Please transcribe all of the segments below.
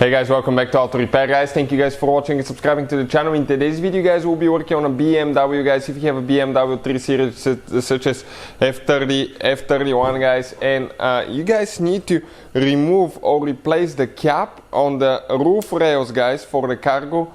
Hey guys, welcome back to Auto Repair guys. Thank you guys for watching and subscribing to the channel. In today's video guys, we'll be working on a BMW guys. If you have a BMW 3 Series such as F30, F31 guys, and you guys need to remove or replace the cap on the roof rails guys for the cargo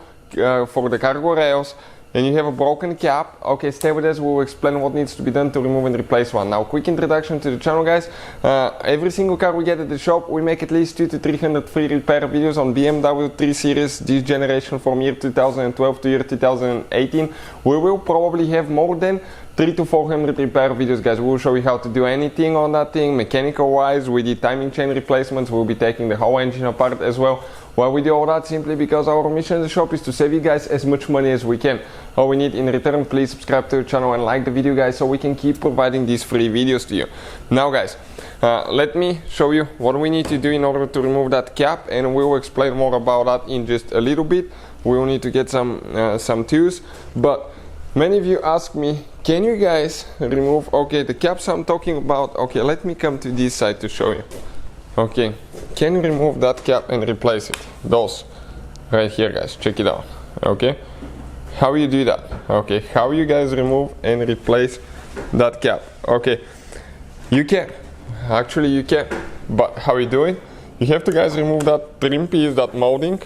rails, and you have a broken cap, okay, stay with us. We'll explain what needs to be done to remove and replace one. Now, quick introduction to the channel guys. Every single car we get at the shop, we make at least 200 to 300 free repair videos on BMW 3 Series this generation from year 2012 to year 2018. We will probably have more than 300 to 400 repair videos guys. We'll show you how to do anything on that thing mechanical wise. We did timing chain replacements. We'll be taking the whole engine apart as well. Why we do all that? Simply because our mission in the shop is to save you guys as much money as we can. All we need in return, please subscribe to the channel and like the video guys, so we can keep providing these free videos to you. Now guys, let me show you what we need to do in order to remove that cap, and we will explain more about that in just a little bit. We will need to get some tools, but many of you ask me, can you guys remove the caps I'm talking about? Okay, let me come to this side to show you. Okay, can you remove that cap and replace it? Those right here guys, check it out. Okay, how you do that? Okay, how you guys remove and replace that cap? Okay, you can, actually you can, but how you do it? You have to guys remove that trim piece, that molding.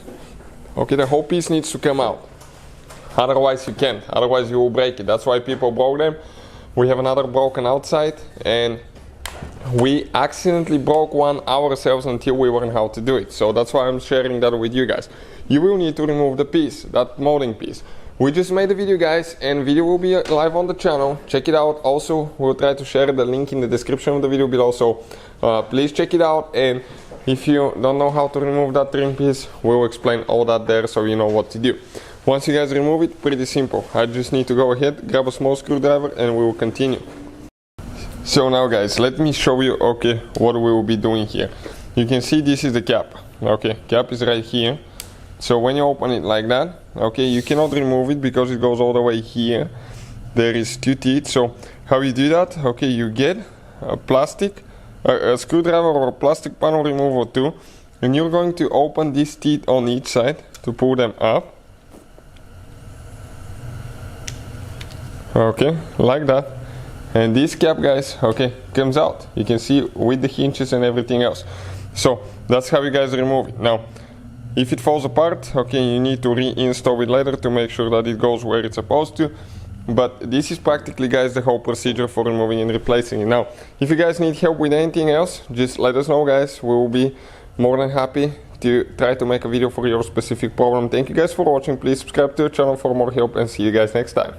Okay, the whole piece needs to come out, otherwise you can't, otherwise you will break it. That's why people broke them. We have another broken outside, and we accidentally broke one ourselves until we learned how to do it. So that's why I'm sharing that with you guys. You will need to remove the piece, that molding piece. We just made a video guys, and video will be live on the channel. Check it out. Also, we'll try to share the link in the description of the video below, so please check it out. And if you don't know how to remove that trim piece, we'll explain all that there, so you know what to do. Once you guys remove it, pretty simple. I just need to go ahead, grab a small screwdriver, and we will continue. So now guys, let me show you what we will be doing here. You can see this is the cap. Okay, cap is right here. So when you open it like that, okay, you cannot remove it because it goes all the way here. There is two teeth. So how you do that? Okay, you get a screwdriver or a plastic panel remover too, and you're going to open these teeth on each side to pull them up. Okay, like that. And this cap guys, okay, comes out. You can see with the hinges and everything else. So that's how you guys remove it. Now, if it falls apart, okay, you need to reinstall it later to make sure that it goes where it's supposed to. But this is practically guys the whole procedure for removing and replacing it. Now, if you guys need help with anything else, just let us know guys. We will be more than happy to try to make a video for your specific problem. Thank you guys for watching. Please subscribe to the channel for more help, and see you guys next time.